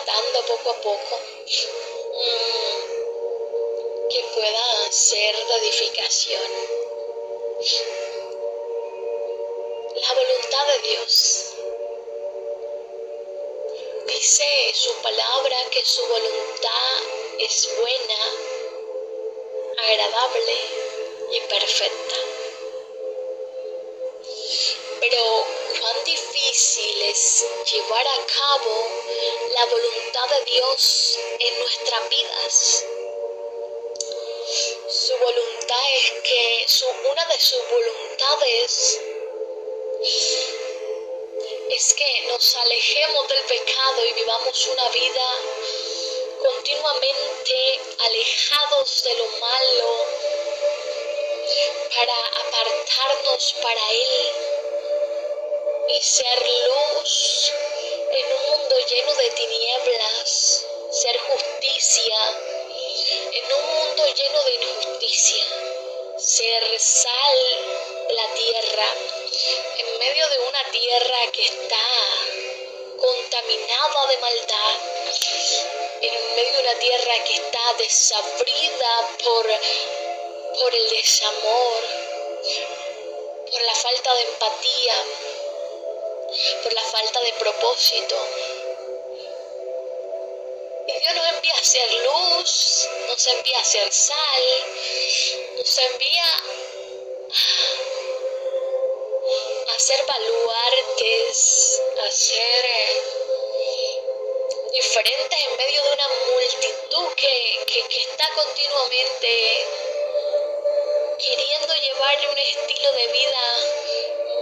despertando poco a poco, que pueda ser de edificación. La voluntad de Dios. Dice su palabra que su voluntad es buena, agradable y perfecta. Pero cuán difícil es llevar a cabo la voluntad de Dios en nuestras vidas. Su voluntad es que una de sus voluntades es que nos alejemos del pecado y vivamos una vida continuamente alejados de lo malo para apartarnos para Él y ser luz en un mundo lleno de tinieblas, ser justicia en un mundo lleno de injusticia, ser sal de la tierra en medio de una tierra que está contaminada de maldad, en medio de una tierra que está desabrida por el desamor, por la falta de empatía, por la falta de propósito. Y Dios nos envía a ser luz, nos envía a ser sal, nos envía a ser baluartes, a ser diferentes en medio de una multitud que está continuamente queriendo llevar un estilo de vida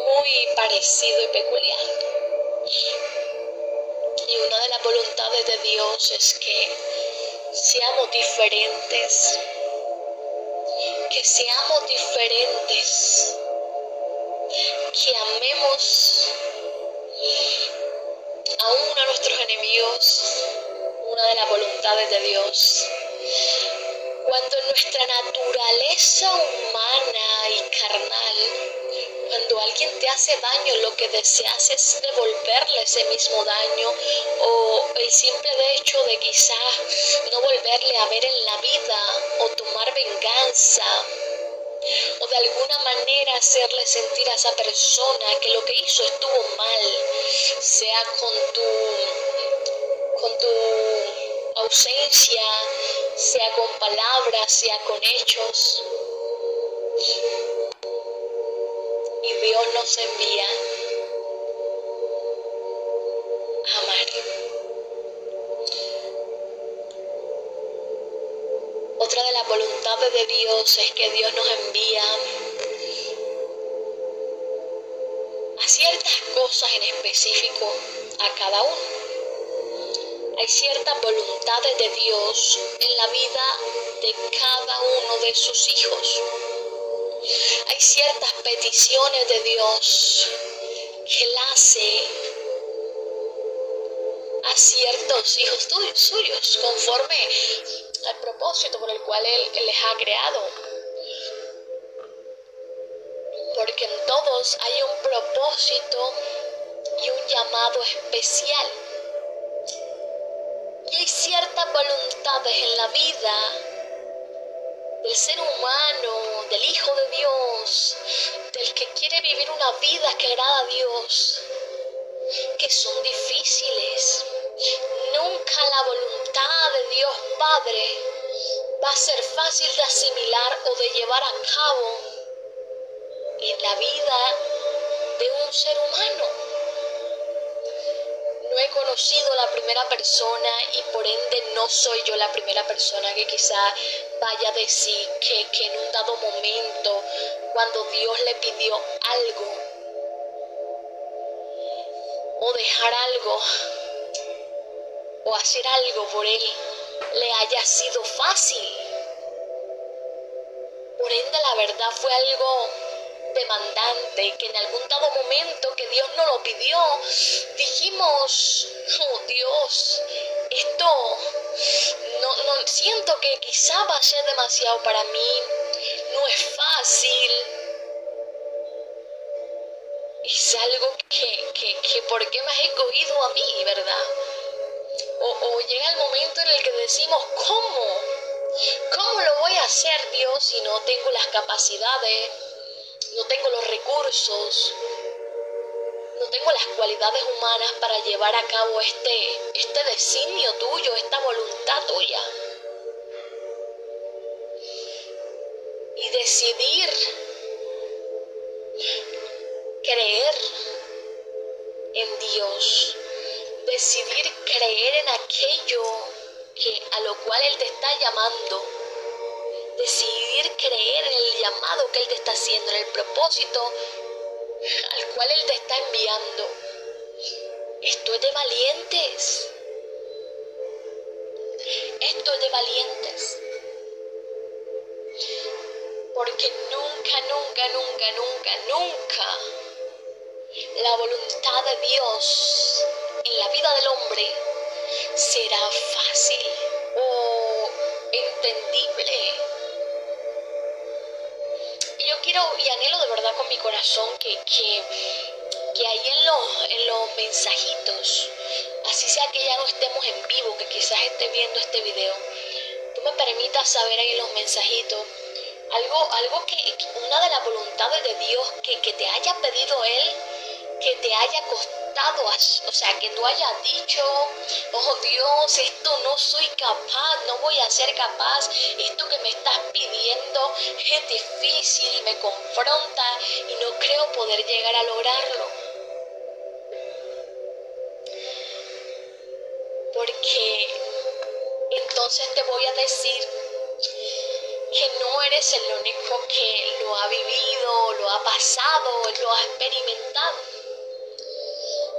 muy parecido y peculiar. Y una de las voluntades de Dios es que seamos diferentes, que amemos aún a nuestros enemigos. Una de las voluntades de Dios. Cuando nuestra naturaleza humana y carnal, cuando alguien te hace daño, lo que deseas es devolverle ese mismo daño, o el simple hecho de quizás no volverle a ver en la vida, o tomar venganza, o de alguna manera hacerle sentir a esa persona que lo que hizo estuvo mal, sea con tu ausencia, sea con palabras, sea con hechos. Y Dios nos envía a amar. Otra de las voluntades de Dios es que Dios nos envía a ciertas cosas en específico a cada uno. Hay ciertas voluntades de Dios en la vida de cada uno de sus hijos. Hay ciertas peticiones de Dios que Él hace a ciertos hijos suyos, conforme al propósito por el cual Él les ha creado. Porque en todos hay un propósito y un llamado especial. Y hay ciertas voluntades en la vida del ser humano, del Hijo de Dios, del que quiere vivir una vida que agrada a Dios, que son difíciles. Nunca la voluntad de Dios Padre va a ser fácil de asimilar o de llevar a cabo en la vida de un ser humano. No he conocido a la primera persona y por ende no soy yo la primera persona que quizá vaya a decir que en un dado momento, cuando Dios le pidió algo o dejar algo o hacer algo por Él, le haya sido fácil. Por ende, la verdad fue algo demandante, que en algún dado momento que Dios nos lo pidió, dijimos, oh Dios, esto no siento que quizá va a ser demasiado para mí, no es fácil, es algo que ¿por qué me has escogido a mí, verdad? O llega el momento en el que decimos, ¿cómo? ¿Cómo lo voy a hacer, Dios, si no tengo las capacidades, no tengo los recursos, no tengo las cualidades humanas para llevar a cabo este designio tuyo, esta voluntad tuya? Y decidir creer en Dios, decidir creer en aquello a lo cual Él te está llamando, decidir creer en el llamado que Él te está haciendo, en el propósito al cual Él te está enviando. Esto es de valientes. Esto es de valientes. Porque nunca, nunca, nunca, nunca, nunca la voluntad de Dios en la vida del hombre será fácil o entendible. Y yo quiero y anhelo de verdad con mi corazón que ahí en los mensajitos, así sea que ya no estemos en vivo, que quizás esté viendo este video, tú me permitas saber ahí en los mensajitos algo que una de las voluntades de Dios que te haya pedido Él, que te haya costado, o sea, que tú hayas dicho, oh Dios, esto no soy capaz, no voy a ser capaz, esto que me estás pidiendo es difícil, me confronta y no creo poder llegar a lograrlo. Porque entonces te voy a decir que no eres el único que lo ha vivido, lo ha pasado, lo ha experimentado.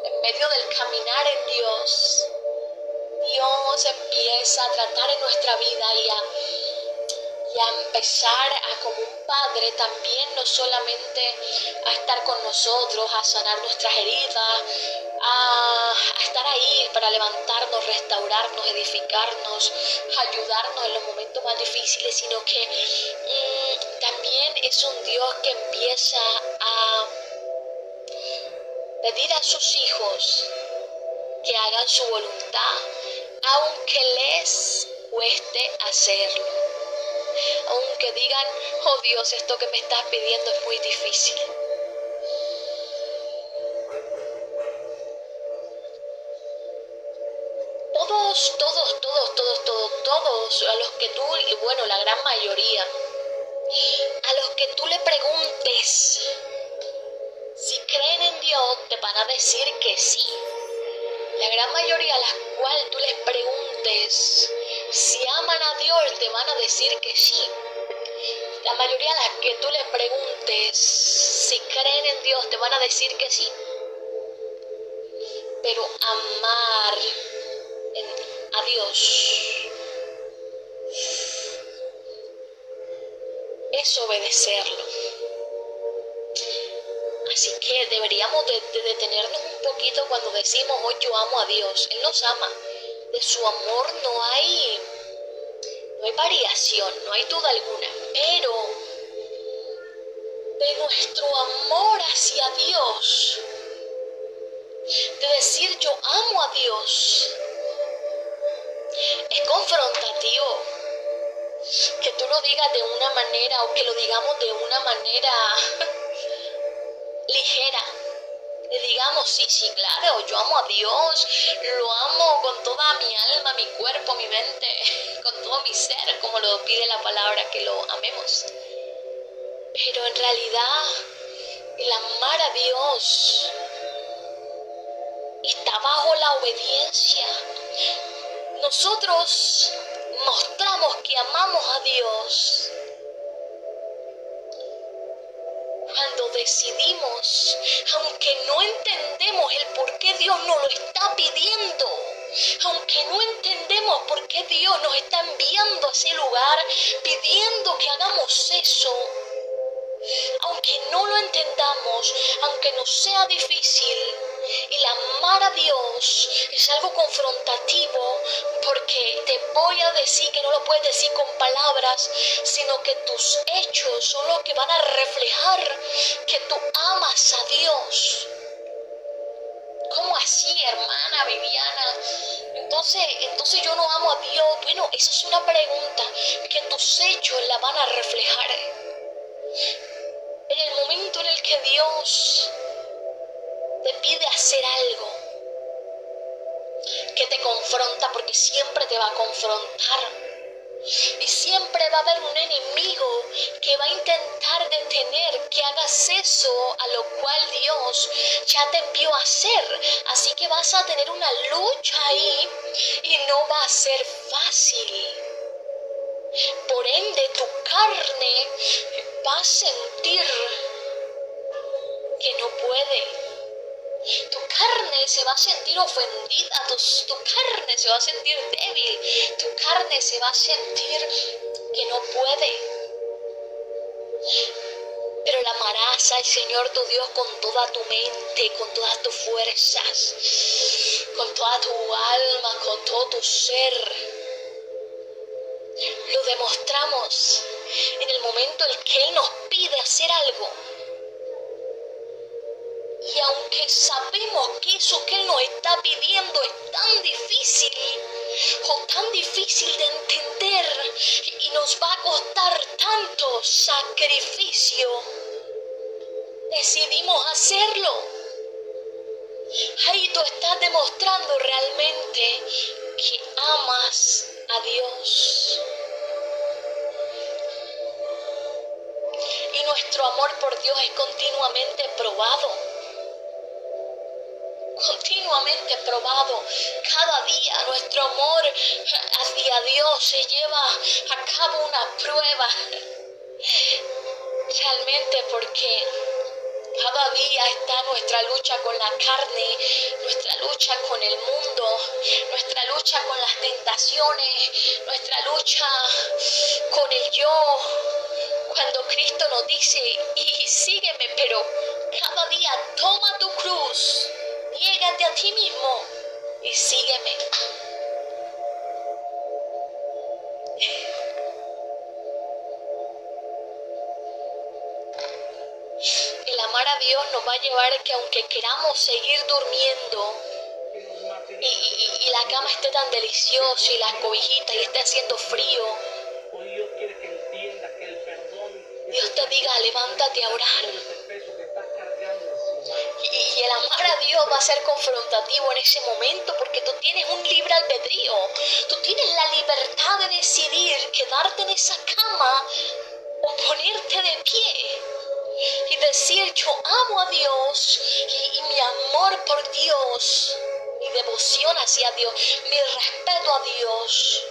En medio del caminar en Dios, Dios empieza a tratar en nuestra vida y a empezar a, como un padre también, no solamente a estar con nosotros, a sanar nuestras heridas, a estar ahí para levantarnos, restaurarnos, edificarnos, ayudarnos en los momentos más difíciles, sino que también es un Dios que empieza a pedir a sus hijos que hagan su voluntad, aunque les cueste hacerlo. Aunque digan, oh Dios, esto que me estás pidiendo es muy difícil. Todos a los que tú, y bueno, la gran mayoría, a los que tú le preguntes si creen en Dios, te van a decir que sí. La gran mayoría a las cuales tú les preguntes si aman a Dios, te van a decir que sí. La mayoría a las que tú les preguntes si creen en Dios, te van a decir que sí. Pero amar a Dios es obedecerlo. Así que deberíamos de detenernos un poquito cuando decimos, hoy yo amo a Dios. Él nos ama. De su amor no hay variación, no hay duda alguna. Pero de nuestro amor hacia Dios, de decir yo amo a Dios, es confrontativo. Que tú lo digas de una manera o que lo digamos de una manera ligera. Y digamos, sí, claro, yo amo a Dios, lo amo con toda mi alma, mi cuerpo, mi mente, con todo mi ser, como lo pide la palabra, que lo amemos. Pero en realidad, el amar a Dios está bajo la obediencia. Nosotros mostramos que amamos a Dios cuando decidimos, aunque no entendemos el por qué Dios nos lo está pidiendo, aunque no entendemos por qué Dios nos está enviando a ese lugar, pidiendo que hagamos eso, aunque no lo entendamos, aunque nos sea difícil, el amar a Dios es algo confrontativo, porque te voy a decir que no lo puedes decir con palabras, sino que tus hechos son los que van a reflejar que tú amas a Dios. ¿Cómo así, hermana Viviana? Entonces yo no amo a Dios. Bueno, esa es una pregunta que tus hechos la van a reflejar. En el momento en el que Dios te pide hacer algo que te confronta, porque siempre te va a confrontar. Y siempre va a haber un enemigo que va a intentar detener que hagas eso a lo cual Dios ya te envió a hacer. Así que vas a tener una lucha ahí y no va a ser fácil. Por ende, tu carne va a sentir que no puede. Tu carne se va a sentir ofendida, tu carne se va a sentir débil, tu carne se va a sentir que no puede. Pero la amarás al Señor tu Dios con toda tu mente, con todas tus fuerzas, con toda tu alma, con todo tu ser. Lo demostramos en el momento en que Él nos pide hacer algo. Y aunque sabemos que eso que Él nos está pidiendo es tan difícil de entender y nos va a costar tanto sacrificio, decidimos hacerlo. Ahí tú estás demostrando realmente que amas a Dios. Y nuestro amor por Dios es continuamente probado. Continuamente probado. Cada día nuestro amor hacia Dios se lleva a cabo una prueba. Realmente, porque cada día está nuestra lucha con la carne, nuestra lucha con el mundo, nuestra lucha con las tentaciones, nuestra lucha con el yo. Cuando Cristo nos dice, y sígueme, pero cada día toma tu cruz, niégate a ti mismo y sígueme. El amar a Dios nos va a llevar a que aunque queramos seguir durmiendo y la cama esté tan deliciosa y las cobijitas y esté haciendo frío, Dios te diga, levántate a orar. Y el amar a Dios va a ser confrontativo en ese momento, porque tú tienes un libre albedrío. Tú tienes la libertad de decidir quedarte en esa cama o ponerte de pie y decir, yo amo a Dios y mi amor por Dios, mi devoción hacia Dios, mi respeto a Dios,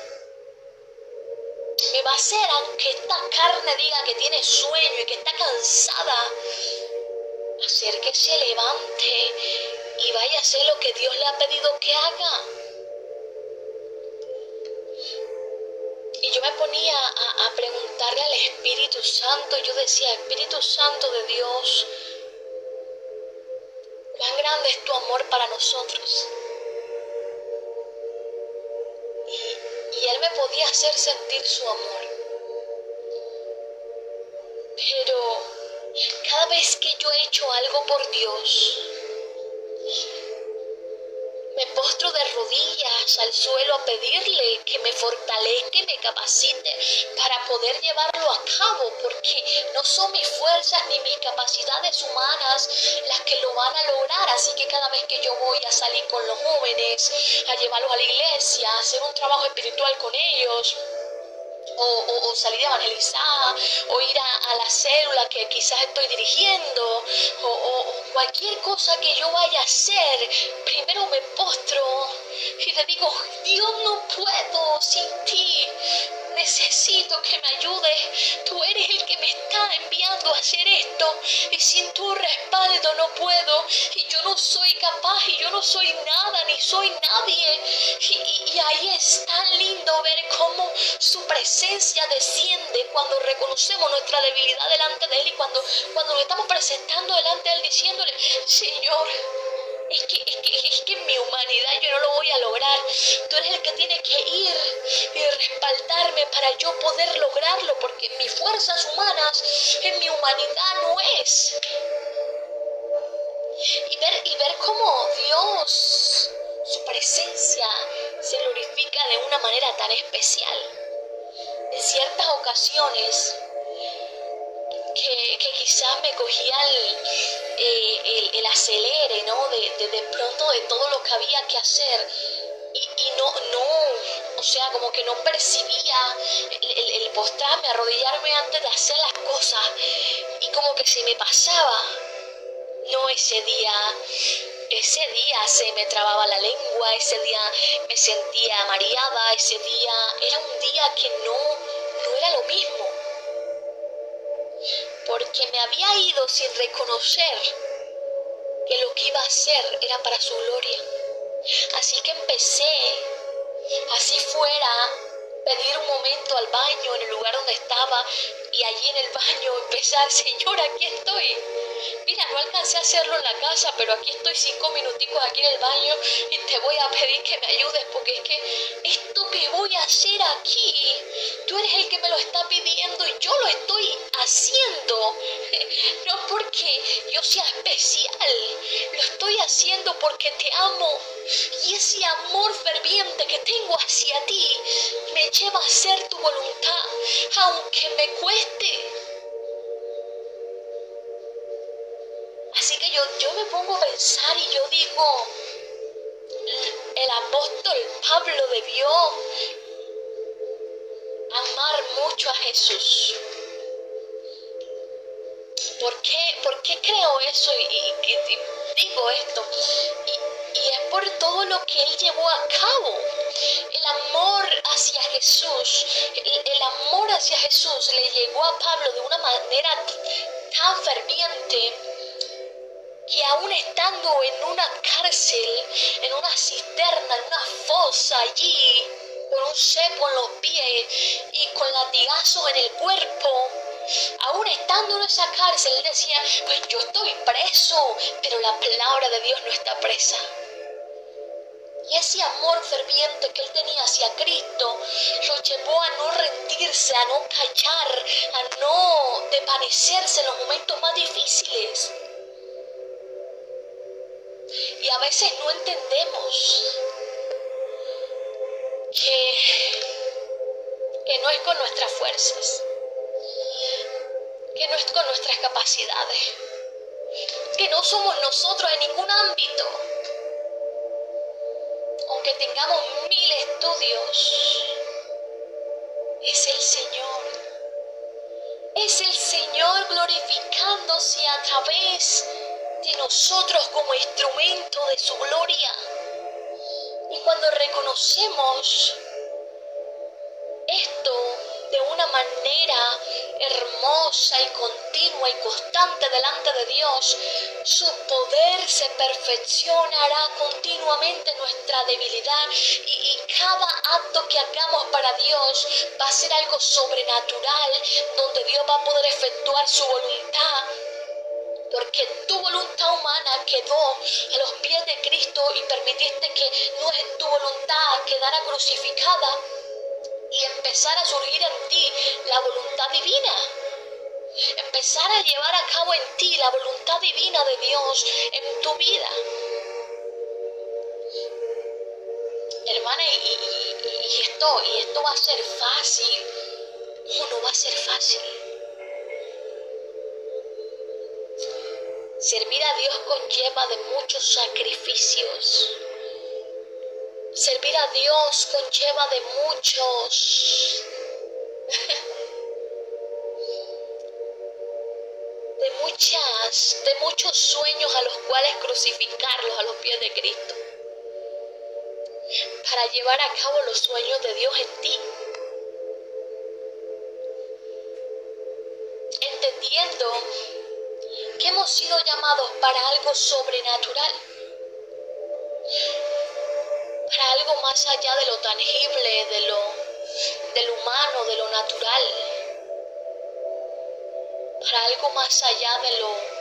me va a hacer, aunque esta carne diga que tiene sueño y que está cansada, hacer que se levante y vaya a hacer lo que Dios le ha pedido que haga. Y yo me ponía a preguntarle al Espíritu Santo. Yo decía, Espíritu Santo de Dios, cuán grande es tu amor para nosotros. Y Él me podía hacer sentir su amor. Pero cada vez que yo he hecho algo por Dios, me postro de rodillas al suelo a pedirle que me fortalezca y me capacite para poder llevarlo a cabo, porque no son mis fuerzas ni mis capacidades humanas las que lo van a lograr. Así que cada vez que yo voy a salir con los jóvenes, a llevarlos a la iglesia, a hacer un trabajo espiritual con ellos, o salir a evangelizar, o ir a la célula que quizás estoy dirigiendo, o cualquier cosa que yo vaya a hacer, primero me postro y le digo, Dios, no puedo sin ti, necesito que me ayudes, tú eres el que me está enviando a hacer esto, y sin tu respaldo no puedo, y yo no soy capaz, y yo no soy nada, ni soy nadie. Y ahí es tan lindo ver cómo su presencia desciende cuando reconocemos nuestra debilidad delante de Él, y cuando nos estamos presentando delante de Él diciéndole, Señor, es que en mi humanidad yo no lo voy a lograr. Tú eres el que tiene que ir y respaldarme para yo poder lograrlo, porque en mis fuerzas humanas, en mi humanidad no es. Y ver cómo Dios, su presencia, se glorifica de una manera tan especial. En ciertas ocasiones que quizás me cogía el acelere, ¿no? De pronto de todo lo que había que hacer y no, o sea, como que no percibía el postrarme, arrodillarme antes de hacer las cosas y como que se me pasaba. No, ese día se me trababa la lengua, ese día me sentía mareada, ese día era un día que no era lo mismo, porque me había ido sin reconocer que lo que iba a hacer era para su gloria. Así que empecé, así fuera, pedir un momento al baño en el lugar donde estaba y allí en el baño empezar, Señor, aquí estoy. Mira, no alcancé a hacerlo en la casa, pero aquí estoy 5 minuticos aquí en el baño y te voy a pedir que me ayudes, porque es que esto que voy a hacer aquí, tú eres el que me lo está pidiendo y yo lo estoy haciendo. No porque yo sea especial, lo estoy haciendo porque te amo. Y ese amor ferviente que tengo hacia ti me lleva a hacer tu voluntad, aunque me cueste. Así que yo me pongo a pensar y yo digo, el apóstol Pablo debió amar mucho a Jesús. ¿Por qué creo eso y digo esto? Y es por todo lo que él llevó a cabo. El amor hacia Jesús, el amor hacia Jesús le llegó a Pablo de una manera tan ferviente que aún estando en una cárcel, en una cisterna, en una fosa allí, con un cepo en los pies y con latigazos en el cuerpo, aún estando en esa cárcel, él decía, pues yo estoy preso, pero la palabra de Dios no está presa. Y ese amor ferviente que él tenía hacia Cristo lo llevó a no rendirse, a no callar, a no desvanecerse en los momentos más difíciles. Y a veces no entendemos que no es con nuestras fuerzas, que no es con nuestras capacidades, que no somos nosotros en ningún ámbito. Aunque tengamos 1000 estudios, es el Señor. Es el Señor glorificándose a través de nosotros como instrumento de su gloria. Y cuando reconocemos esto de una manera hermosa y continua y constante delante de Dios, su poder se perfeccionará continuamente en nuestra debilidad y cada acto que hagamos para Dios va a ser algo sobrenatural, donde Dios va a poder efectuar su voluntad. Porque tu voluntad humana quedó a los pies de Cristo y permitiste que tu voluntad quedara crucificada y empezar a surgir en ti la voluntad divina. Empezar a llevar a cabo en ti la voluntad divina de Dios en tu vida. Hermana, y esto va a ser fácil o no va a ser fácil. Servir a Dios conlleva de muchos sacrificios. Servir a Dios conlleva de muchos sueños a los cuales crucificarlos a los pies de Cristo, para llevar a cabo los sueños de Dios en ti. Entendiendo que hemos sido llamados para algo sobrenatural, para algo más allá de lo tangible, de lo humano, de lo natural, para algo más allá de lo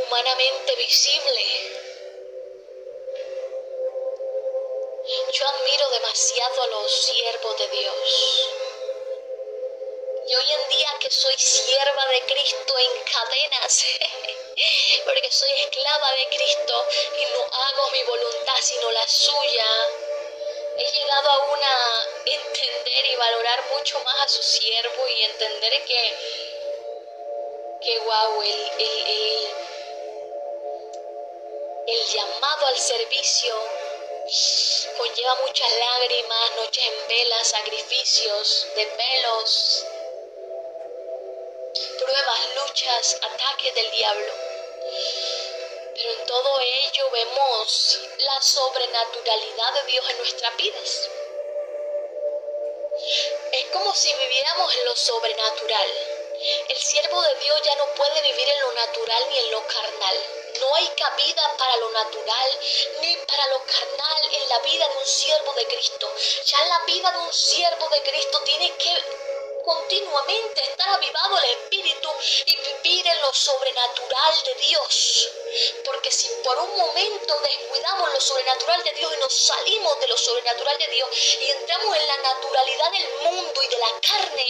humanamente visible. Yo admiro demasiado a los siervos de Dios. Y hoy en día que soy sierva de Cristo en cadenas, porque soy esclava de Cristo y no hago mi voluntad sino la suya. He llegado aún a entender y valorar mucho más a su siervo y entender que wow, el llamado al servicio conlleva muchas lágrimas, noches en vela, sacrificios, desvelos, pruebas, luchas, ataques del diablo. Pero en todo ello vemos la sobrenaturalidad de Dios en nuestras vidas. Es como si viviéramos en lo sobrenatural. El siervo de Dios ya no puede vivir en lo natural ni en lo carnal. No hay cabida para lo natural ni para lo carnal en la vida de un siervo de Cristo. Ya en la vida de un siervo de Cristo tiene que continuamente estar avivado el espíritu y vivir en lo sobrenatural de Dios. Porque si por un momento descuidamos lo sobrenatural de Dios y nos salimos de lo sobrenatural de Dios y entramos en la naturalidad del mundo y de la carne,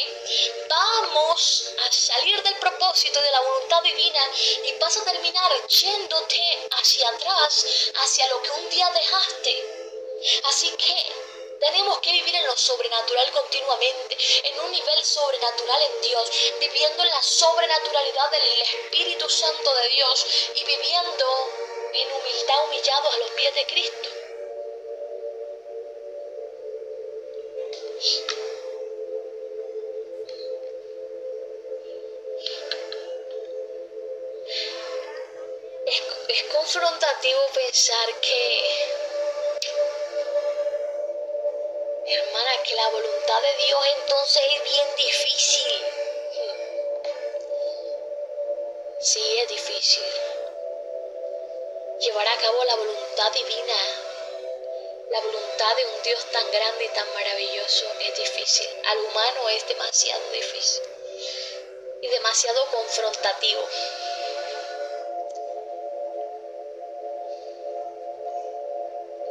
vamos a salir del propósito de la voluntad divina y vas a terminar yéndote hacia atrás, hacia lo que un día dejaste. Así que tenemos que vivir en lo sobrenatural continuamente, en un nivel sobrenatural en Dios, viviendo en la sobrenaturalidad del Espíritu Santo de Dios y viviendo en humildad, humillados a los pies de Cristo. Es confrontativo pensar que, hermana, que la voluntad de Dios entonces es bien difícil. Sí, es difícil. Llevar a cabo la voluntad divina, la voluntad de un Dios tan grande y tan maravilloso es difícil. Al humano es demasiado difícil y demasiado confrontativo.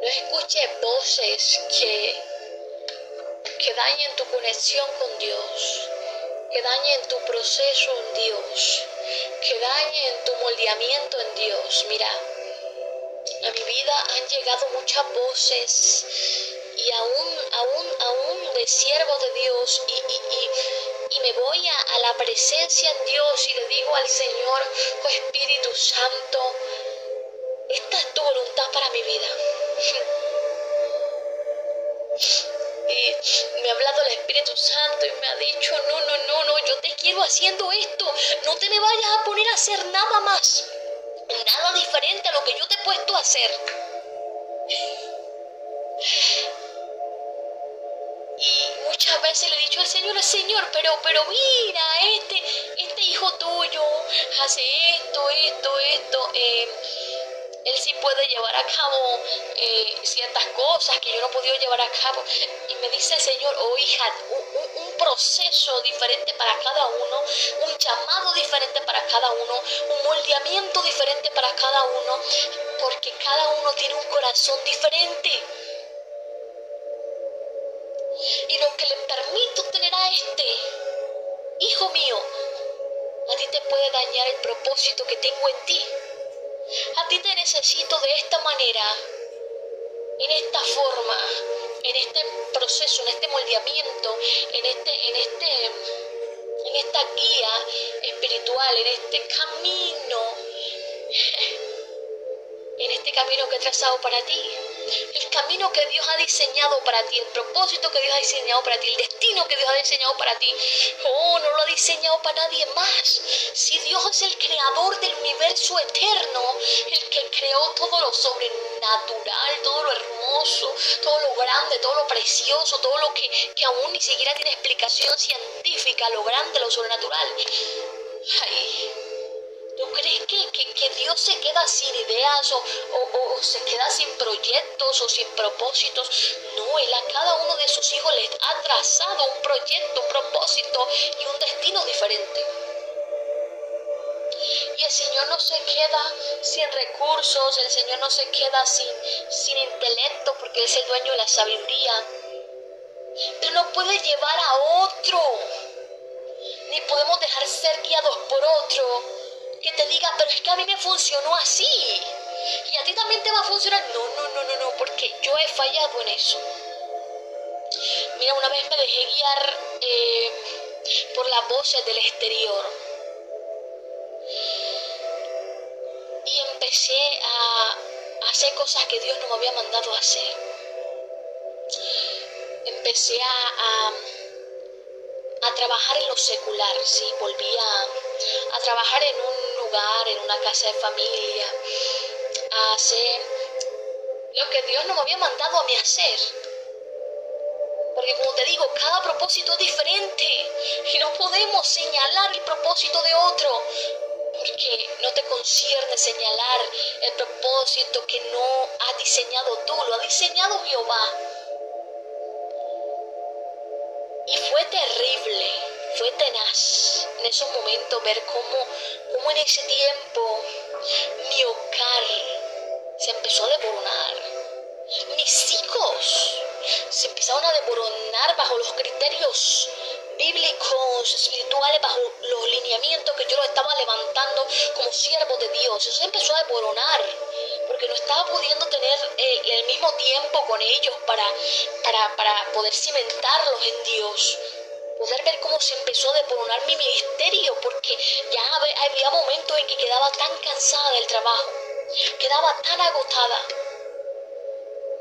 No escuches voces que dañen tu conexión con Dios, que dañen tu proceso en Dios, que dañen tu moldeamiento en Dios. Mira, a mi vida han llegado muchas voces y aún de siervos de Dios y me voy a la presencia en Dios y le digo al Señor: oh Espíritu Santo, esta es tu voluntad para mi vida. Y me ha hablado el Espíritu Santo y me ha dicho: no, yo te quiero haciendo esto, no te me vayas a poner a hacer nada más, nada diferente a lo que yo te he puesto a hacer. Y muchas veces le he dicho al Señor: Señor, pero mira, este hijo tuyo hace esto, él sí puede llevar a cabo ciertas cosas que yo no he podido llevar a cabo. Y me dice el Señor: oh hija, un proceso diferente para cada uno, un llamado diferente para cada uno, un moldeamiento diferente para cada uno, porque cada uno tiene un corazón diferente. Y lo que le permito tener a hijo mío, a ti te puede dañar el propósito que tengo en ti. A ti te necesito de esta manera, en esta forma, en este proceso, en este moldeamiento, en esta guía espiritual, en este camino que he trazado para ti. El camino que Dios ha diseñado para ti, el propósito que Dios ha diseñado para ti, el destino que Dios ha diseñado para ti. Oh, no lo ha diseñado para nadie más. Si Dios es el creador del universo eterno, el que creó todo lo sobrenatural, todo lo hermoso, todo lo grande, todo lo precioso, todo lo que aún ni siquiera tiene explicación científica, lo grande, lo sobrenatural. Ay, ¿tú crees que Dios se queda sin ideas o se queda sin proyectos o sin propósitos? No, Él a cada uno de sus hijos les ha trazado un proyecto, un propósito y un destino diferente. Y el Señor no se queda sin recursos, el Señor no se queda sin intelecto, porque Él es el dueño de la sabiduría. Pero no puede llevar a otro ni podemos dejar ser guiados por otro que te diga, pero es que a mí me funcionó así y a ti también te va a funcionar. No, porque yo he fallado en eso. Mira, una vez me dejé guiar por las voces del exterior y empecé a hacer cosas que Dios no me había mandado a hacer. Empecé a trabajar en lo secular, ¿sí? Volví a trabajar en un lugar, en una casa de familia, a hacer lo que Dios no me había mandado a mí hacer. Porque como te digo, cada propósito es diferente y no podemos señalar el propósito de otro, porque no te concierne señalar el propósito que no has diseñado tú, lo ha diseñado Jehová. Y fue terrible, fue tenaz en esos momentos ver cómo en ese tiempo mi hogar se empezó a desmoronar. Mis hijos se empezaron a desmoronar bajo los criterios bíblicos, espirituales, bajo los lineamientos que yo los estaba levantando como siervos de Dios. Eso se empezó a desmoronar porque no estaba pudiendo tener el mismo tiempo con ellos para poder cimentarlos en Dios. Poder ver cómo se empezó a desmoronar mi ministerio, porque ya había momentos en que quedaba tan cansada del trabajo, quedaba tan agotada,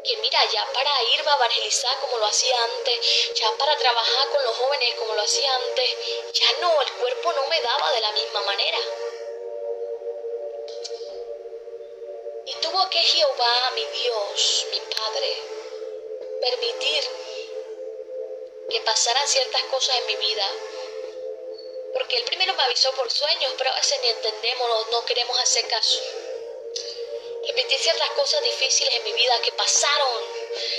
que mira, ya para irme a evangelizar como lo hacía antes, ya para trabajar con los jóvenes como lo hacía antes, ya no, el cuerpo no me daba de la misma manera. Y tuvo que Jehová, mi Dios, mi Padre, permitir que pasaran ciertas cosas en mi vida. Porque Él primero me avisó por sueños, pero a veces ni entendemos, no queremos hacer caso. Repetí ciertas cosas difíciles en mi vida que pasaron,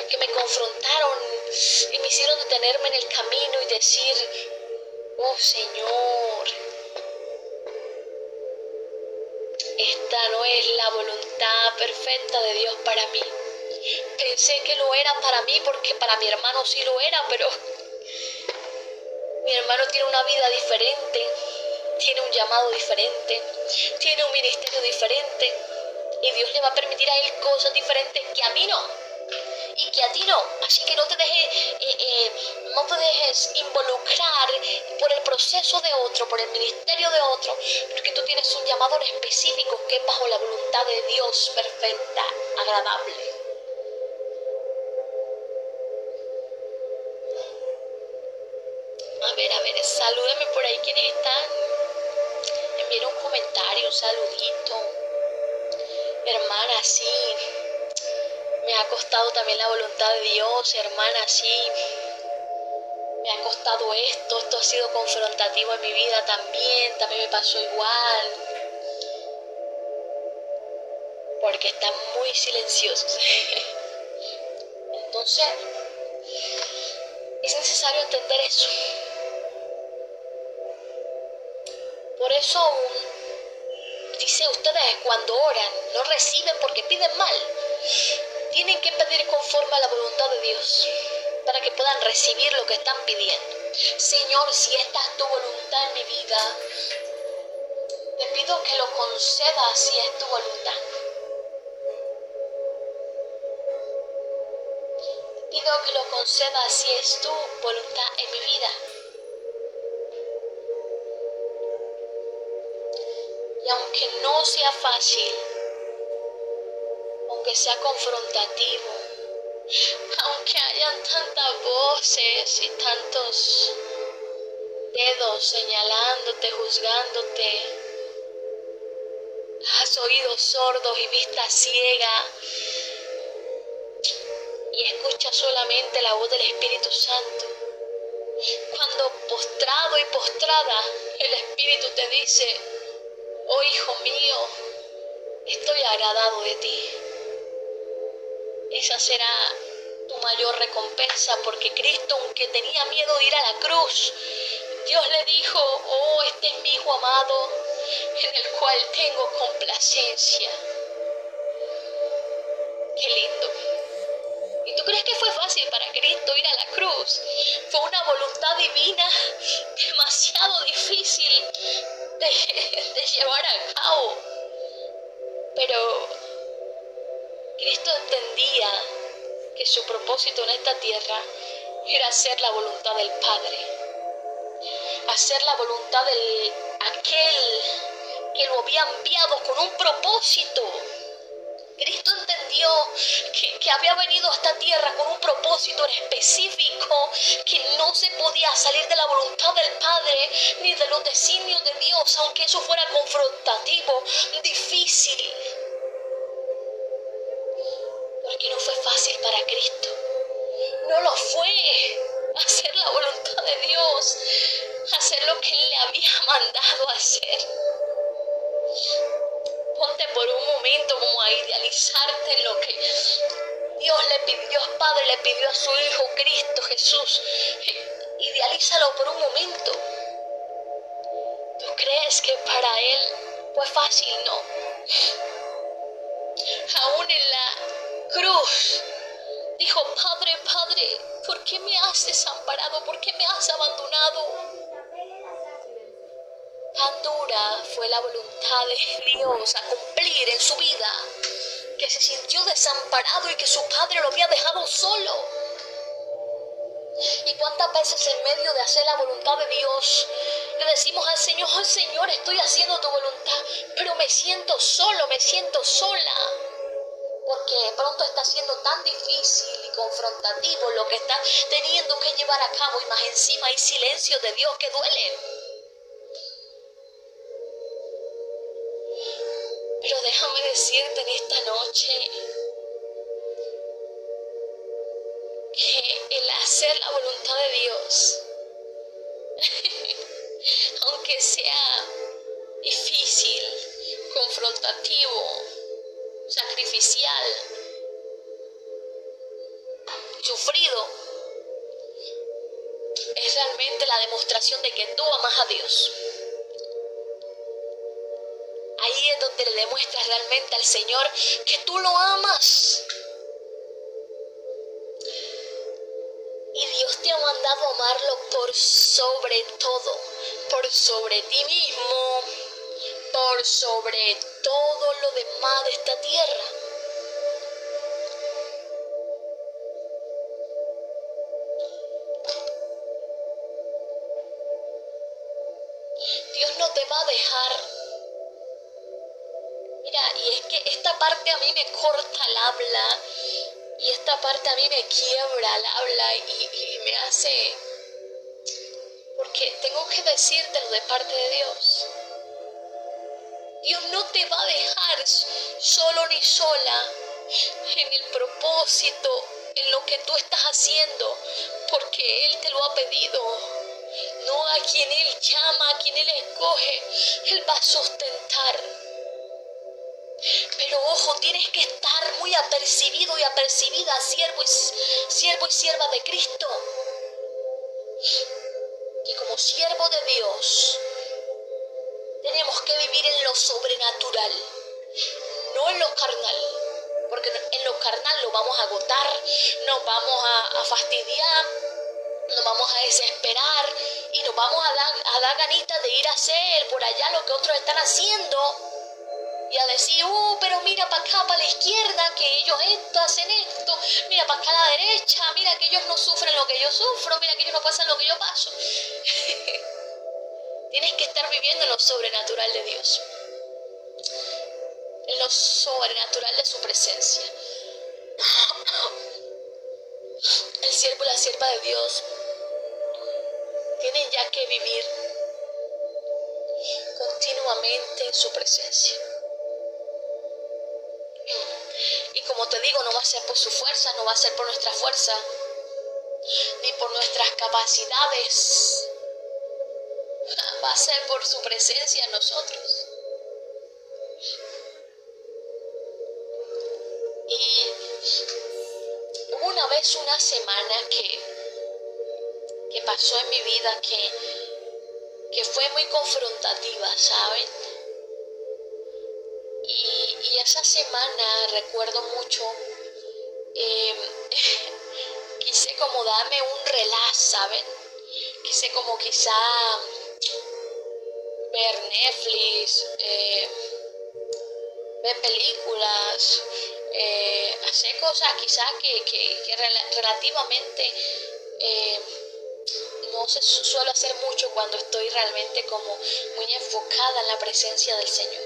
que me confrontaron y me hicieron detenerme en el camino y decir, oh Señor, esta no es la voluntad perfecta de Dios para mí. Pensé que lo era para mí porque para mi hermano sí lo era, pero mi hermano tiene una vida diferente, tiene un llamado diferente, tiene un ministerio diferente y Dios le va a permitir a él cosas diferentes que a mí no y que a ti no. Así que no te dejes involucrar por el proceso de otro, por el ministerio de otro, porque tú tienes un llamado específico que es bajo la voluntad de Dios perfecta, agradable. A ver, salúdenme por ahí quienes están. Envíen un comentario, un saludito. Hermana, sí, me ha costado también la voluntad de Dios, hermana, sí, me ha costado esto ha sido confrontativo en mi vida también me pasó igual, porque están muy silenciosos. Entonces, es necesario entender eso. Por eso aún dice, ustedes cuando oran no reciben porque piden mal. Tienen que pedir conforme a la voluntad de Dios para que puedan recibir lo que están pidiendo. Señor, si esta es tu voluntad en mi vida, te pido que lo concedas si es tu voluntad. Te pido que lo concedas si es tu voluntad en mi vida. Y aunque no sea fácil, aunque sea confrontativo, aunque hayan tantas voces y tantos dedos señalándote, juzgándote, has oídos sordos y vista ciega, y escuchas solamente la voz del Espíritu Santo. Cuando postrado y postrada el Espíritu te dice, oh hijo mío, estoy agradado de ti. Esa será tu mayor recompensa, porque Cristo, aunque tenía miedo de ir a la cruz, Dios le dijo, oh, este es mi Hijo amado, en el cual tengo complacencia. Qué lindo. ¿Y tú crees que fue fácil para Cristo ir a la cruz? Fue una voluntad divina demasiado siendo difícil de llevar a cabo. Pero Cristo entendía que su propósito en esta tierra era hacer la voluntad del Padre, hacer la voluntad de aquel que lo había enviado con un propósito. Cristo entendió que había venido a esta tierra con un propósito en específico, que no se podía salir de la voluntad del Padre ni de los designios de Dios, aunque eso fuera confrontativo, difícil. Porque no fue fácil para Cristo. No lo fue hacer la voluntad de Dios, hacer lo que Él le había mandado hacer. Ponte por un momento como a idealizarte en lo que Dios Padre le pidió a su Hijo Cristo Jesús. Idealízalo por un momento. ¿Tú crees que para Él fue fácil? No. Aún en la cruz dijo: Padre, Padre, ¿por qué me has desamparado? ¿Por qué me has abandonado? Tan dura fue la voluntad de Dios a cumplir en su vida, que se sintió desamparado y que su padre lo había dejado solo. ¿Y cuántas veces en medio de hacer la voluntad de Dios le decimos al Señor: oh Señor, estoy haciendo tu voluntad, pero me siento solo, me siento sola? Porque de pronto está siendo tan difícil y confrontativo lo que está teniendo que llevar a cabo, y más encima hay silencios de Dios que duelen. Pero déjame decirte en esta noche que el hacer la voluntad de Dios, aunque sea difícil, confrontativo, sacrificial, sufrido, es realmente la demostración de que tú amas a Dios. Ahí es donde le demuestras realmente al Señor que tú lo amas. Y Dios te ha mandado a amarlo por sobre todo, por sobre ti mismo, por sobre todo lo demás de esta tierra. Dios no te va a dejar. Mira, y es que esta parte a mí me corta el habla, y esta parte a mí me quiebra el habla y me hace... Porque tengo que decírtelo de parte de Dios. Dios no te va a dejar solo ni sola en el propósito, en lo que tú estás haciendo, porque Él te lo ha pedido. No, a quien Él llama, a quien Él escoge, Él va a sustentar. Pero ojo, tienes que estar muy apercibido y apercibida, siervo y sierva de Cristo. Y como siervo de Dios, tenemos que vivir en lo sobrenatural, no en lo carnal. Porque en lo carnal nos vamos a agotar, nos vamos a fastidiar, nos vamos a desesperar y nos vamos a dar ganitas de ir a hacer por allá lo que otros están haciendo. Y a decir: pero mira para acá, para la izquierda, que ellos hacen esto. Mira para acá a la derecha, mira que ellos no sufren lo que yo sufro. Mira que ellos no pasan lo que yo paso. Tienes que estar viviendo en lo sobrenatural de Dios, en lo sobrenatural de su presencia. El siervo y la sierva de Dios tienen ya que vivir continuamente en su presencia. Y como te digo, no va a ser por su fuerza, no va a ser por nuestra fuerza, ni por nuestras capacidades. Va a ser por su presencia en nosotros. Y hubo una vez una semana que pasó en mi vida que fue muy confrontativa, ¿saben? Y esa semana recuerdo mucho, quise como darme un relax, ¿saben? Quise como quizá ver Netflix, ver películas, hacer cosas quizás que relativamente no se suelo hacer mucho cuando estoy realmente como muy enfocada en la presencia del Señor.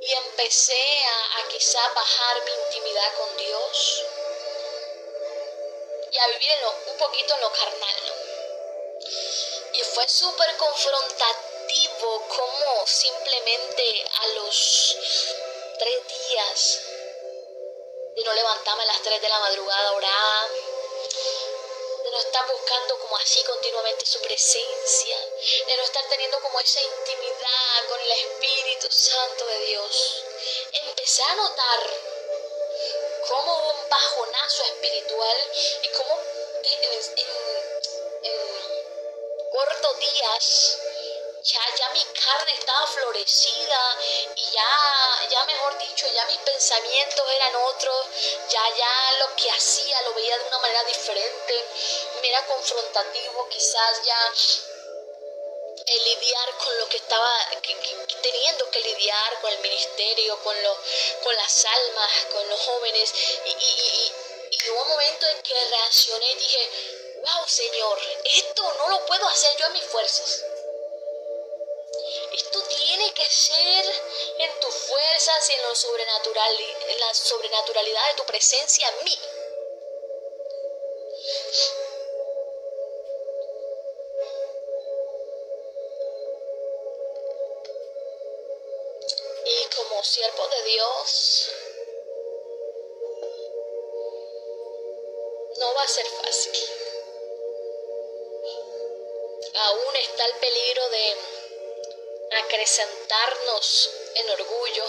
Y empecé a quizás bajar mi intimidad con Dios y a vivir un poquito en lo carnal, ¿no? Y fue súper confrontativo como simplemente a los 3 días de no levantarme a las 3 de la madrugada a orar, de no estar buscando como así continuamente su presencia, de no estar teniendo como esa intimidad con el Espíritu Santo de Dios, empecé a notar cómo hubo un bajonazo espiritual y cómo en cortos días ya mi carne estaba florecida y ya mejor dicho, ya mis pensamientos eran otros, ya lo que hacía lo veía de una manera diferente, me era confrontativo, quizás ya el lidiar con lo que estaba teniendo que lidiar con el ministerio, con las almas, con los jóvenes y hubo un momento en que reaccioné y dije, wow, Señor, esto no lo puedo hacer yo en mis fuerzas. Esto tiene que ser en tus fuerzas y en lo sobrenatural, en la sobrenaturalidad de tu presencia en mí. Y como siervo de Dios, no va a ser fácil. Aún está el peligro de acrecentarnos en orgullo,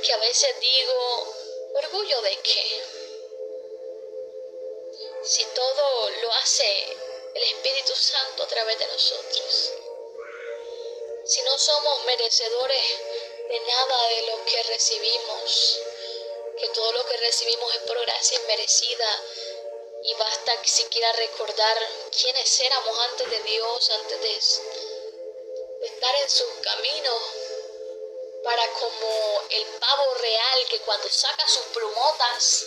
que a veces digo, ¿orgullo de qué? Si todo lo hace el Espíritu Santo a través de nosotros. Si no somos merecedores de nada de lo que recibimos, que todo lo que recibimos es por gracia inmerecida, y basta siquiera recordar quiénes éramos antes de Dios, antes de estar en sus caminos, para como el pavo real que cuando saca sus plumotas,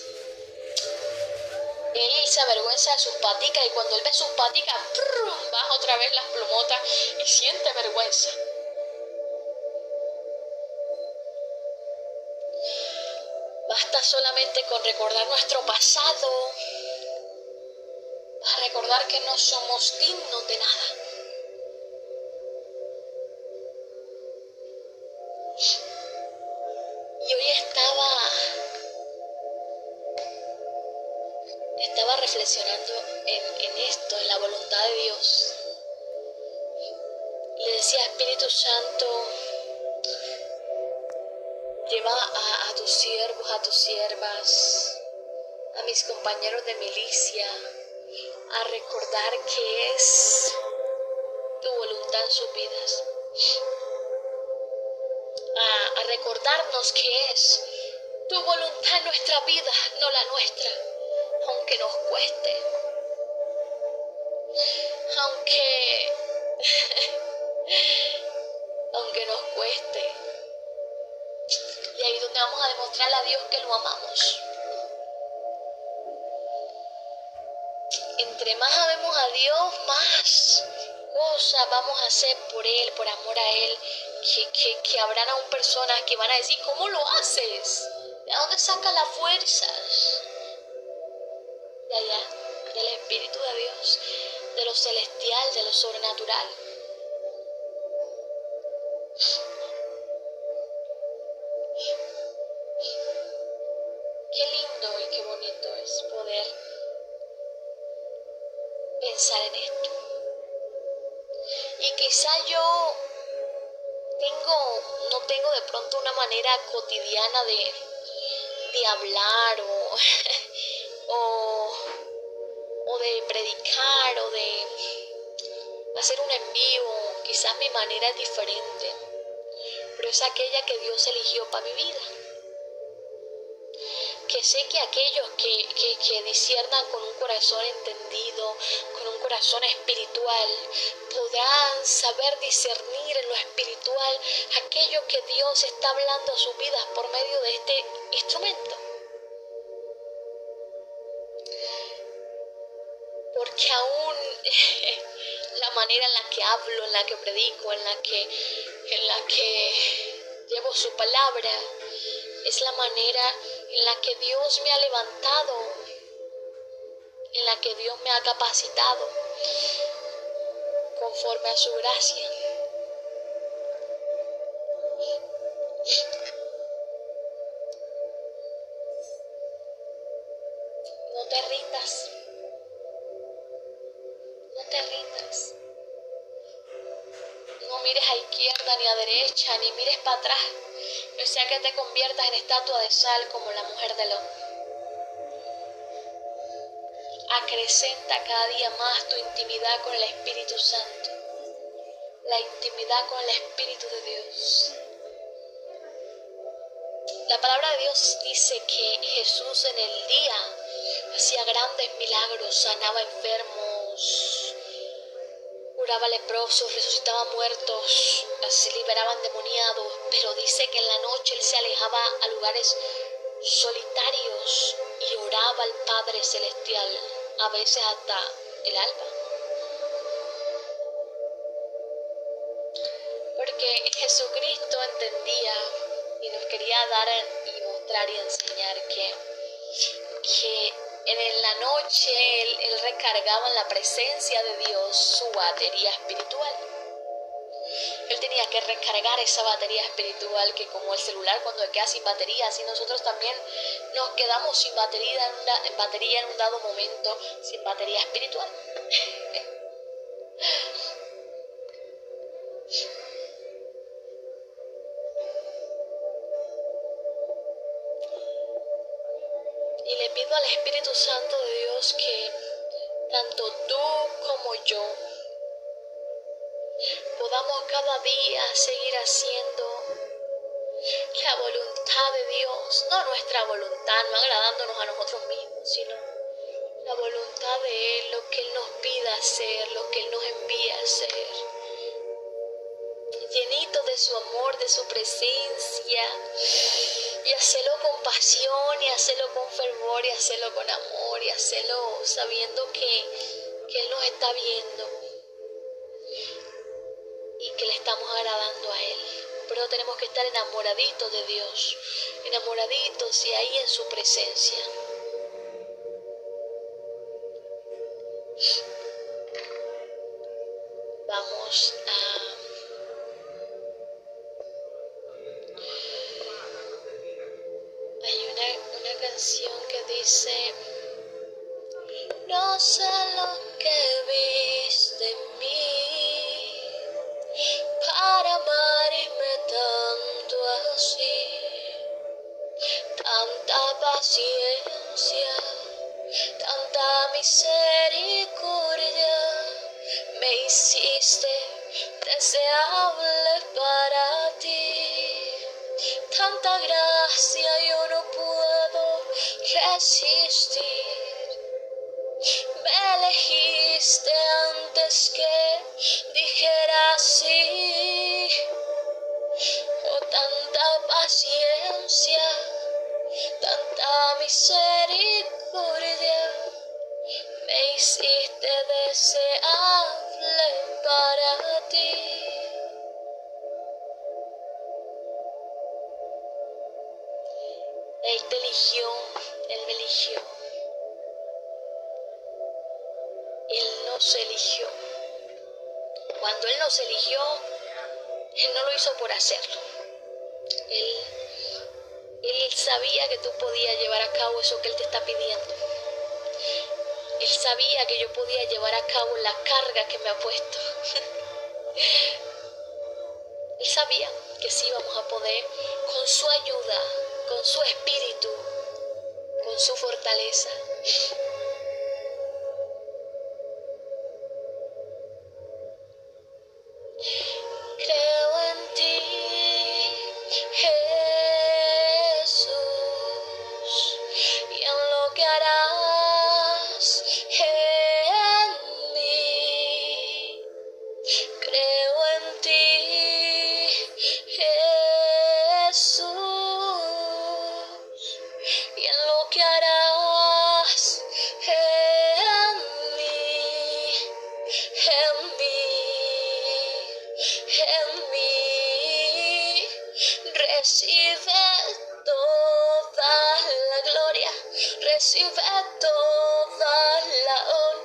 él se avergüenza de sus paticas y cuando él ve sus paticas, baja otra vez las plumotas y siente vergüenza. Basta solamente con recordar nuestro pasado para recordar que no somos dignos de nada. Y hoy estaba reflexionando en esto, en la voluntad de Dios. Le decía, Espíritu Santo, lleva a tus siervos, a tus siervas, a mis compañeros de milicia, a recordar que es tu voluntad en sus vidas. A recordarnos que es tu voluntad en nuestra vida, no la nuestra, aunque nos cueste, aunque nos cueste. Y ahí es donde vamos a demostrarle a Dios que lo amamos. Entre más amemos a Dios, más cosas vamos a hacer por Él, por amor a Él, que habrán aún personas que van a decir, ¿cómo lo haces? ¿De dónde sacas las fuerzas? De allá, del Espíritu de Dios, de lo celestial, de lo sobrenatural. Qué lindo y qué bonito es poder pensar en esto. Y quizá yo no tengo de pronto una manera cotidiana de hablar o de predicar o de hacer un envío. Quizás mi manera es diferente, pero es aquella que Dios eligió para mi vida. porque sé que aquellos que disciernan con un corazón entendido, con un corazón espiritual, podrán saber discernir en lo espiritual aquello que Dios está hablando a sus vidas por medio de este instrumento. Porque aún la manera en la que hablo, en la que predico, en la que llevo su palabra, es la manera en la que Dios me ha levantado, en la que Dios me ha capacitado conforme a su gracia. No te rindas, no te rindas. No mires a izquierda ni a derecha, ni mires para atrás, no sea que te conviertas en estatua de sal como la mujer de Lot. Acrecenta cada día más tu intimidad con el Espíritu Santo, la intimidad con el Espíritu de Dios. La palabra de Dios dice que Jesús en el día hacía grandes milagros, sanaba enfermos, curaba leprosos, resucitaba muertos, se liberaban endemoniados, pero dice que en la noche Él se alejaba a lugares solitarios y oraba al Padre Celestial, a veces hasta el alba. Porque Jesucristo entendía y nos quería dar y mostrar y enseñar que en la noche él recargaba en la presencia de Dios su batería espiritual. Él tenía que recargar esa batería espiritual, que como el celular cuando queda sin batería, así nosotros también nos quedamos sin batería en un dado momento, sin batería espiritual. Y le pido al Espíritu Santo de Dios que tanto tú como yo podamos cada día seguir haciendo la voluntad de Dios, no nuestra voluntad, no agradándonos a nosotros mismos, sino la voluntad de Él, lo que Él nos pida hacer, lo que Él nos envía a hacer. Llenito de su amor, de su presencia, y hacerlo con pasión, y hacerlo con fervor, y hacerlo con amor, y hacerlo sabiendo que Él nos está viendo y que le estamos agradando a Él. Pero tenemos que estar enamoraditos de Dios, enamoraditos y ahí en su presencia. Vamos a... Hay una canción que dice: no sé lo que viste en mí para amarme tanto así, tanta paciencia, tanta misericordia, me hiciste deseable para ti, tanta gracia yo no puedo resistir. Me elegiste antes que dijera sí. Oh, tanta paciencia, tanta misericordia, me hiciste deseable para ti. Él te eligió, Él me eligió. Él nos eligió. Cuando Él nos eligió, Él no lo hizo por hacerlo. Él sabía que tú podías llevar a cabo eso que Él te está pidiendo. Él sabía que yo podía llevar a cabo la carga que me ha puesto. Él sabía que sí íbamos a poder, con su ayuda, con su espíritu, con su fortaleza. Creo en ti, Jesús.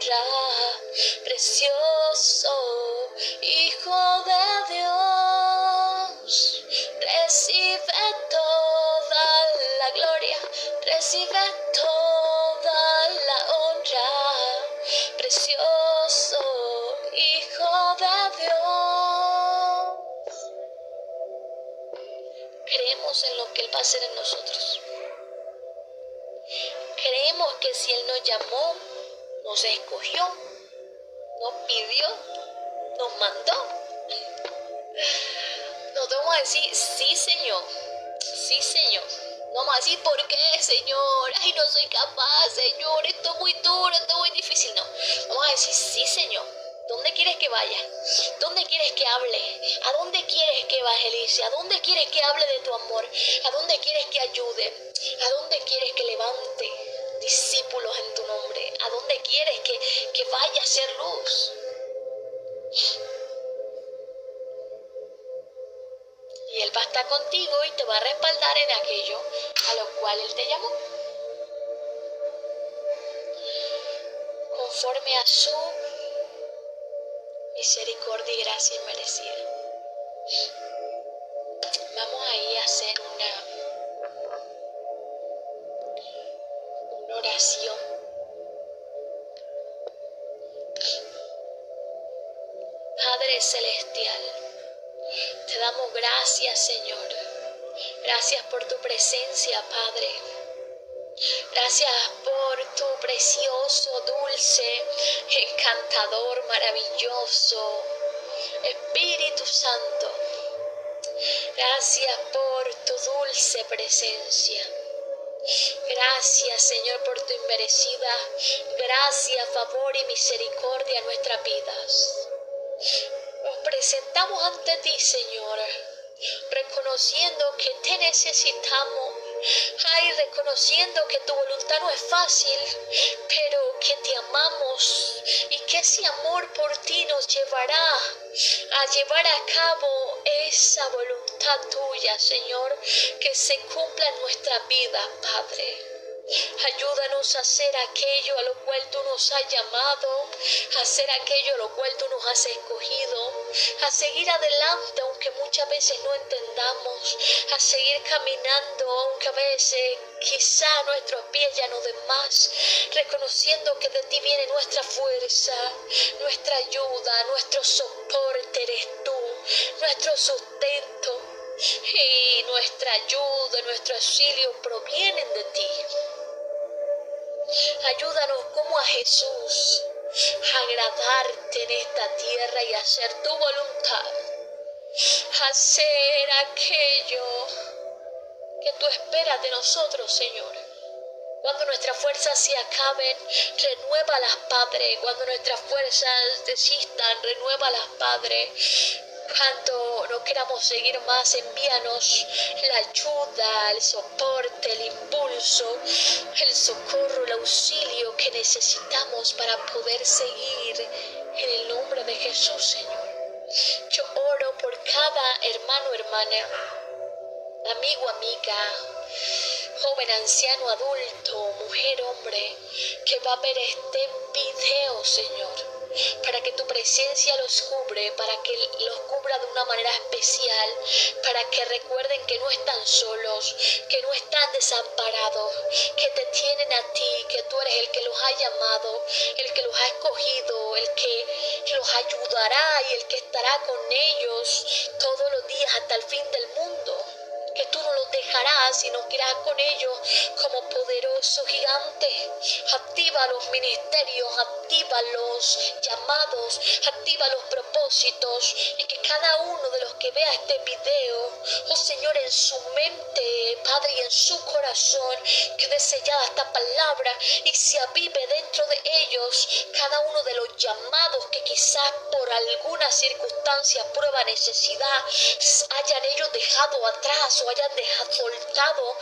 honra, precioso Hijo de Dios. Recibe toda la gloria, recibe toda la honra, precioso Hijo de Dios. Creemos en lo que Él va a hacer en nosotros. Creemos que si Él nos llamó, nos escogió, nos pidió, nos mandó, nos vamos a decir, sí Señor, sí Señor. No vamos a decir, ¿por qué Señor? Ay, no soy capaz, Señor, esto es muy duro, esto es muy difícil. No, vamos a decir, sí Señor. ¿Dónde quieres que vaya? ¿Dónde quieres que hable? ¿A dónde quieres que evangelice? ¿A dónde quieres que hable de tu amor? ¿A dónde quieres que ayude? ¿A dónde quieres que levante discípulos en tu nombre? ¿A dónde quieres que vaya a ser luz? Y Él va a estar contigo y te va a respaldar en aquello a lo cual Él te llamó. Conforme a su misericordia y gracia inmerecida. Vamos ahí a hacer una oración. Padre Celestial, te damos gracias, Señor. Gracias por tu presencia, Padre. Gracias por tu precioso, dulce, encantador, maravilloso Espíritu Santo. Gracias por tu dulce presencia. Gracias, Señor, por tu inmerecida gracia, favor y misericordia en nuestras vidas. Nos presentamos ante ti, Señor, reconociendo que te necesitamos. Ay, reconociendo que tu voluntad no es fácil, pero que te amamos y que ese amor por ti nos llevará a llevar a cabo esa voluntad tuya, Señor, que se cumpla en nuestra vida, Padre. Ayúdanos a hacer aquello a lo cual tú nos has llamado, a hacer aquello a lo cual tú nos has escogido, a seguir adelante aunque muchas veces no entendamos, a seguir caminando aunque a veces quizá nuestros pies ya no den más, reconociendo que de ti viene nuestra fuerza, nuestra ayuda, nuestro soporte eres tú, nuestro sustento, y nuestra ayuda, nuestro auxilio provienen de ti. Ayúdanos como a Jesús a agradarte en esta tierra y hacer tu voluntad, hacer aquello que tú esperas de nosotros, Señor. Cuando nuestras fuerzas se acaben, renuévalas, Padre. Cuando nuestras fuerzas desistan, renuévalas, Padre. Cuando no queramos seguir más, envíanos la ayuda, el soporte, el impulso, el socorro, el auxilio que necesitamos para poder seguir en el nombre de Jesús, Señor. Yo oro por cada hermano, hermana, amigo, amiga, joven, anciano, adulto, mujer, hombre, que va a ver este video, Señor, para que tu presencia los cubre, para que los cubra de una manera especial, para que recuerden que no están solos, que no están desamparados, que te tienen a ti, que tú eres el que los ha llamado, el que los ha escogido, el que los ayudará y el que estará con ellos todos los días hasta el fin del mundo. Que tú no los dejarás, sino que irás con ellos como poderoso gigante. Activa los ministerios, activa los llamados, activa los propósitos, y que cada uno de los que vea este video, oh Señor, en su mente, Padre, y en su corazón, quede sellada esta palabra y se avive dentro de ellos cada uno de los llamados que quizás por alguna circunstancia, prueba, necesidad, hayan ellos dejado atrás o hayan dejado soltado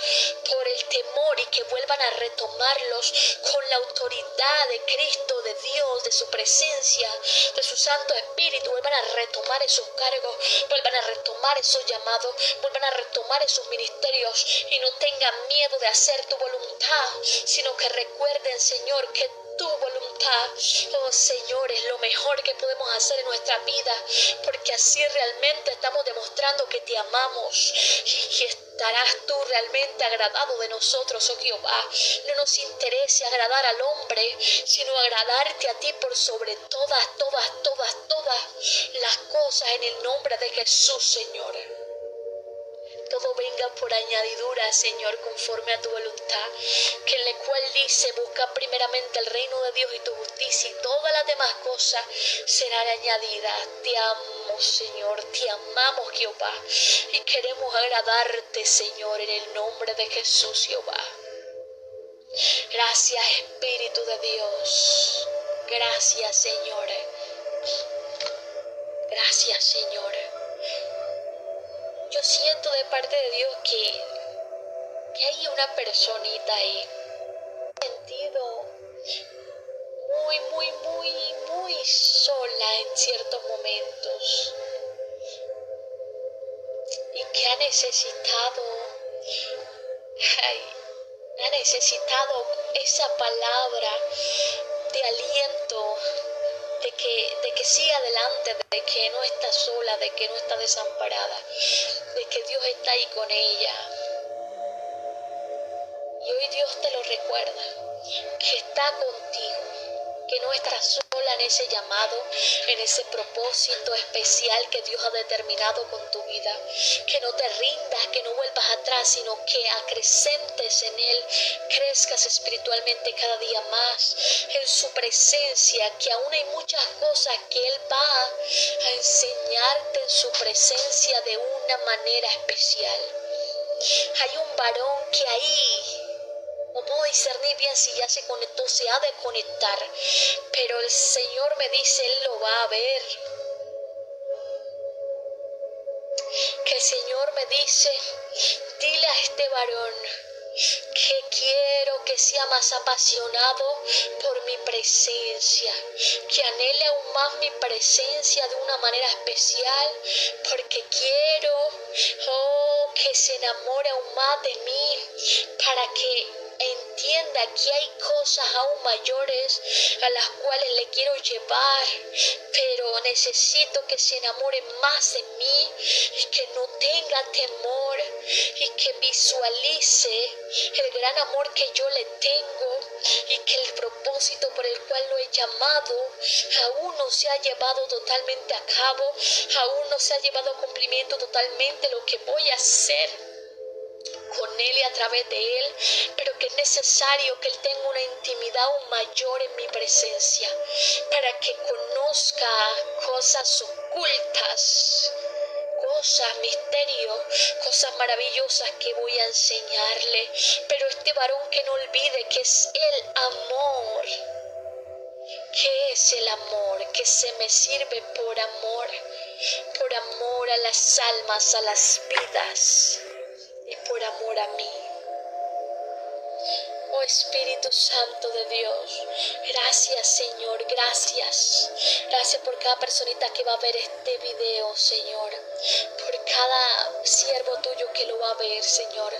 por el temor, y que vuelvan a retomarlos con la autoridad de Cristo, de Dios, de su presencia, de su Santo Espíritu. Vuelvan a retomar esos cargos, vuelvan a retomar esos llamados, vuelvan a retomar esos ministerios y no tengan miedo de hacer tu voluntad, sino que recuerden, Señor, que tu voluntad. Oh Señor, es lo mejor que podemos hacer en nuestra vida, porque así realmente estamos demostrando que te amamos y que estarás tú realmente agradado de nosotros, oh Jehová. No nos interese agradar al hombre, sino agradarte a ti por sobre todas las cosas, en el nombre de Jesús, Señor. Todo venga por añadidura, Señor, conforme a tu voluntad, que en la cual dice: busca primeramente el reino de Dios y tu justicia, y todas las demás cosas serán añadidas. Te amo, Señor, te amamos, Jehová, y queremos agradarte, Señor, en el nombre de Jesús, Jehová. Gracias, Espíritu de Dios. Gracias, Señor. Gracias, Señor. Yo siento de parte de Dios que hay una personita ahí, sentido muy sola en ciertos momentos, y que ha necesitado esa palabra de aliento, de que siga adelante, de que no está sola, de que no está desamparada, de que Dios está ahí con ella. Y hoy Dios te lo recuerda, que está contigo, que no estás sola en ese llamado, en ese propósito especial que Dios ha determinado con tu vida. Que no te rindas, que no vuelvas atrás, sino que acrecentes en Él, crezcas espiritualmente cada día más en su presencia, que aún hay muchas cosas que Él va a enseñarte en su presencia de una manera especial. Hay un varón que ahí, no puedo discernir bien si ya se conectó, se ha de conectar, pero el Señor me dice, Él lo va a ver. Que el Señor me dice, dile a este varón que quiero que sea más apasionado por mi presencia, que anhele aún más mi presencia de una manera especial, porque quiero, que se enamore aún más de mí, para que entienda que hay cosas aún mayores a las cuales le quiero llevar, pero necesito que se enamore más de mí y que no tenga temor y que visualice el gran amor que yo le tengo, y que el propósito por el cual lo he llamado aún no se ha llevado totalmente a cabo, aún no se ha llevado a cumplimiento totalmente lo que voy a hacer con Él y a través de Él, pero que es necesario que Él tenga una intimidad aún mayor en mi presencia, para que conozca cosas ocultas, cosas, misterios, cosas maravillosas que voy a enseñarle. Pero este varón que no olvide que es el amor. ¿Qué es el amor? Que se me sirve por amor a las almas, a las vidas, y por amor a mí. Oh Espíritu Santo de Dios, gracias Señor, gracias. Gracias por cada personita que va a ver este video, Señor. Por cada siervo tuyo que lo va a ver, Señor.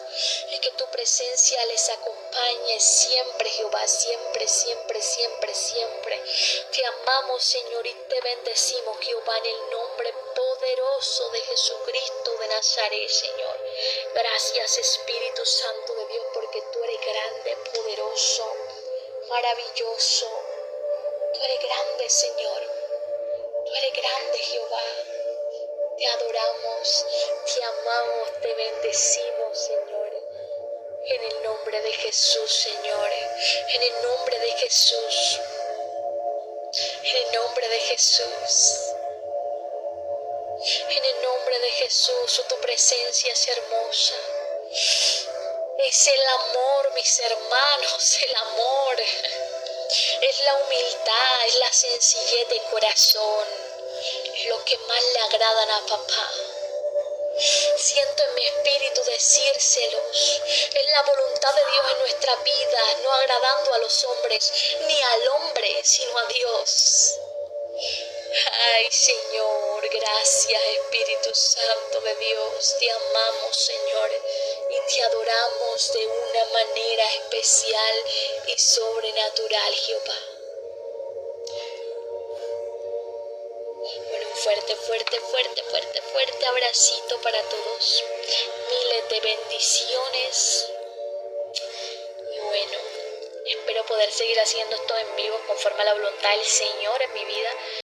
Y que tu presencia les acompañe siempre, Jehová, siempre, siempre, siempre, siempre. Te amamos, Señor, y te bendecimos, Jehová, en el nombre poderoso de Jesucristo de Nazaret, Señor. Gracias, Espíritu Santo de Dios, porque tú eres grande, poderoso, maravilloso. Tú eres grande, Señor. Tú eres grande, Jehová. Te adoramos, te amamos, te bendecimos, Señor. En el nombre de Jesús, Señor. En el nombre de Jesús. En el nombre de Jesús. En el nombre de Jesús, tu presencia es hermosa. Es el amor, mis hermanos, el amor. Es la humildad, es la sencillez de corazón. Es lo que más le agradan a papá. Siento en mi espíritu decírselos. Es la voluntad de Dios en nuestra vida, no agradando a los hombres, ni al hombre, sino a Dios. Ay, Señor, gracias, Espíritu Santo de Dios. Te amamos, Señor, y Te adoramos de una manera especial y sobrenatural, Jehová. Bueno, un fuerte, fuerte, fuerte, fuerte, fuerte abracito para todos. Miles de bendiciones. Y bueno, espero poder seguir haciendo esto en vivo conforme a la voluntad del Señor en mi vida.